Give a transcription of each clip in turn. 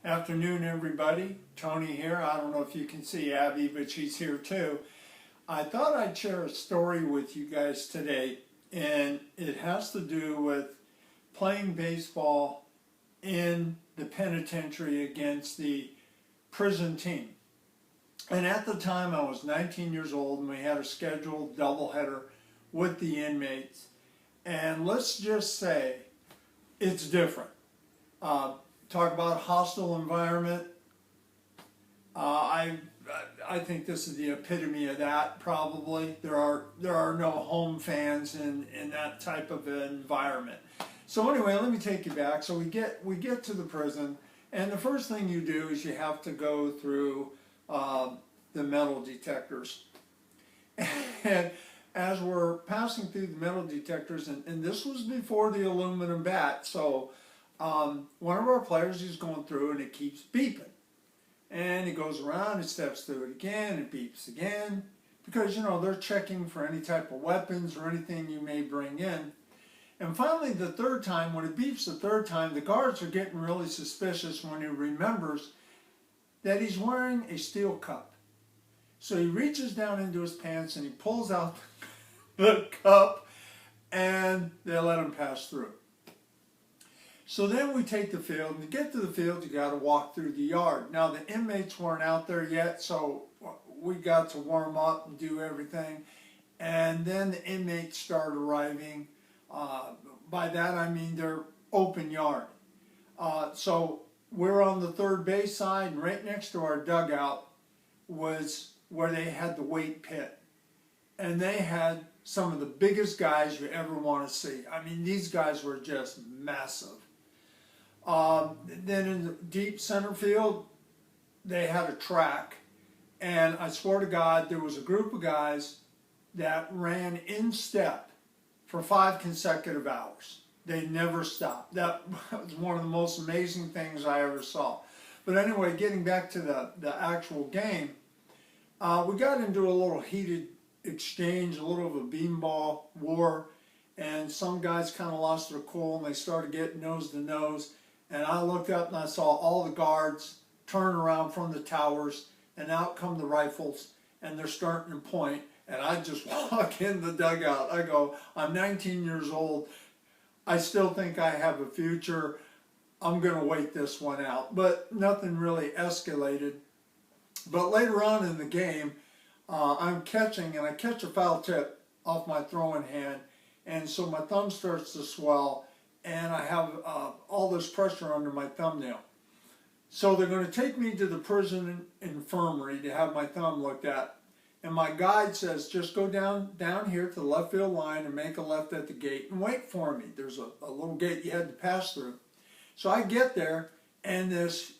Afternoon, everybody. Tony here. I don't know if you can see Abby, but she's here too. I thought I'd share a story with you guys today, and it has to do with playing baseball in the penitentiary against the prison team. And at the time, I was 19 years old, and we had a scheduled doubleheader with the inmates. And let's just say it's different. Talk about hostile environment. I think this is the epitome of that. Probably there are no home fans in that type of environment. So anyway, let me take you back. So we get to the prison, and the first thing you do is you have to go through the metal detectors. And as we're passing through the metal detectors, and this was before the aluminum bat, so one of our players is going through and it keeps beeping. And he goes around, he steps through it again, it beeps again, because they're checking for any type of weapons or anything you may bring in. And finally, the third time, when it beeps the third time, the guards are getting really suspicious when he remembers that he's wearing a steel cup. So he reaches down into his pants and he pulls out the cup, and they let him pass through. So then we take the field, and to get to the field, you got to walk through the yard. Now, the inmates weren't out there yet, so we got to warm up and do everything. And then the inmates start arriving. By that, I mean they're open yard. So we're on the third base side, and right next to our dugout was where they had the weight pit. And they had some of the biggest guys you ever want to see. I mean, these guys were just massive. Then in the deep center field, they had a track, and I swear to God, there was a group of guys that ran in step for 5 consecutive hours. They never stopped. That was one of the most amazing things I ever saw. But anyway, getting back to the actual game, we got into a little heated exchange, a little of a beanball war, and some guys kind of lost their cool and they started getting nose to nose. And I looked up and I saw all the guards turn around from the towers, and out come the rifles, and they're starting to point. And I just walk in the dugout. I go, I'm 19 years old. I still think I have a future. I'm going to wait this one out. But nothing really escalated. But later on in the game, I'm catching, and I catch a foul tip off my throwing hand. And so my thumb starts to swell, and I have all this pressure under my thumbnail. So they're going to take me to the prison infirmary to have my thumb looked at. And my guide says, just go down here to the left field line and make a left at the gate and wait for me. There's a little gate you had to pass through. So I get there, and this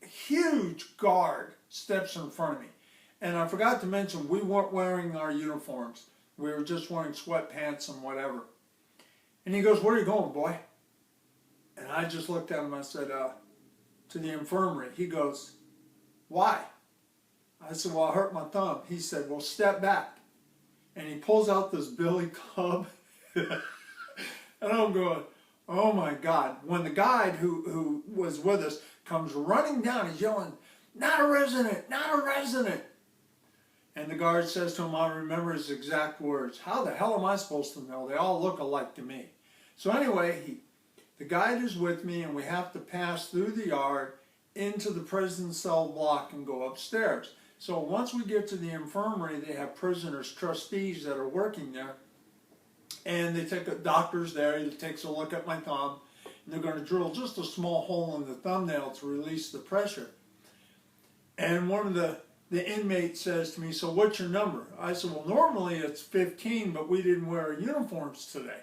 huge guard steps in front of me. And I forgot to mention, we weren't wearing our uniforms. We were just wearing sweatpants and whatever. And he goes, where are you going, boy? And I just looked at him. I said, to the infirmary. He goes, why? I said, well, I hurt my thumb. He said, well, step back. And he pulls out this billy club. And I'm going, oh my God. When the guide who was with us comes running down, he's yelling, not a resident, not a resident. And the guard says to him, I remember his exact words, how the hell am I supposed to know? They all look alike to me. So anyway, the guide is with me, and we have to pass through the yard into the prison cell block and go upstairs. So once we get to the infirmary, they have prisoners' trustees that are working there, and they take doctors there. He takes a look at my thumb, and they're going to drill just a small hole in the thumbnail to release the pressure. And one of the inmate says to me, so what's your number? I said, well, normally it's 15, but we didn't wear our uniforms today.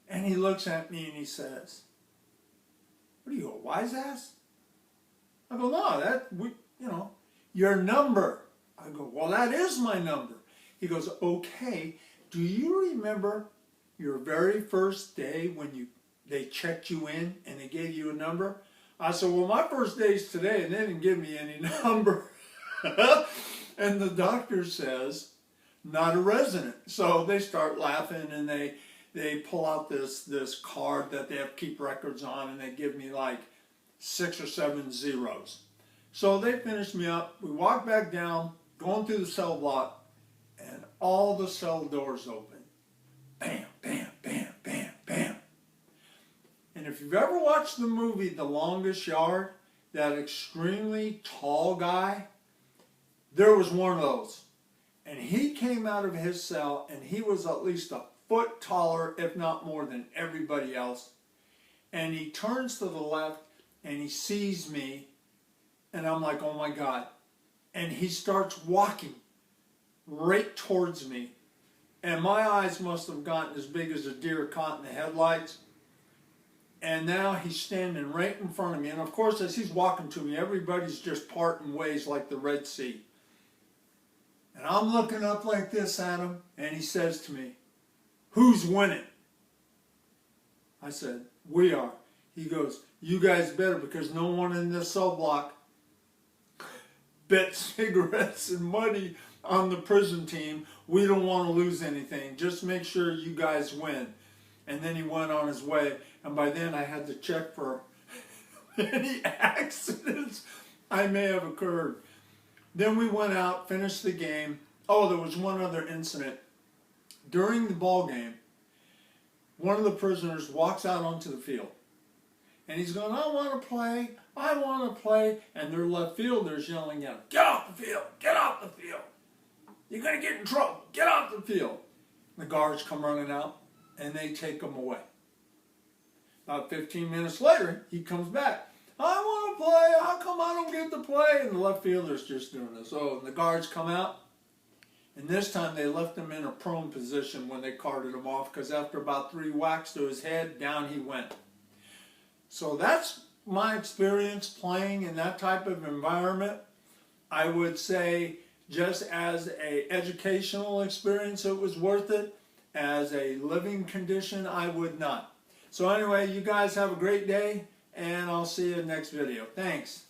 And he looks at me and he says, what are you, a wise ass? I go, no, your number. I go, well, that is my number. He goes, okay, do you remember your very first day when they checked you in and they gave you a number? I said, well, my first day's today, and they didn't give me any number. And the doctor says, not a resident. So they start laughing, and they pull out this card that they have to keep records on, and they give me like 6 or 7 zeros. So they finished me up. We walked back down, going through the cell block, and all the cell doors open. Bam, bam, bam, bam, bam. And if you've ever watched the movie The Longest Yard, that extremely tall guy, there was one of those. And he came out of his cell and he was at least a foot taller, if not more, than everybody else. And he turns to the left and he sees me and I'm like, oh my God. And he starts walking right towards me. And my eyes must have gotten as big as a deer caught in the headlights. And now he's standing right in front of me. And of course, as he's walking to me, everybody's just parting ways like the Red Sea. And I'm looking up like this at him, and he says to me, "Who's winning?" I said, "We are." He goes, "You guys better, because no one in this cell block bet cigarettes and money on the prison team. We don't want to lose anything. Just make sure you guys win." And then he went on his way, and by then I had to check for any accidents I may have occurred. Then we went out, finished the game. Oh, there was one other incident. During the ball game, one of the prisoners walks out onto the field. And he's going, "I want to play, I want to play." And their left fielders yelling at him, "Get off the field, get off the field. You're going to get in trouble, get off the field." The guards come running out, and they take him away. About 15 minutes later, he comes back. "I want to play. How come I don't get to play?" And the left fielder's just doing this. Oh, and the guards come out. And this time they left him in a prone position when they carted him off, because after about 3 whacks to his head, down he went. So that's my experience playing in that type of environment. I would say just as an educational experience, it was worth it. As a living condition, I would not. So anyway, you guys have a great day, and I'll see you in the next video. Thanks.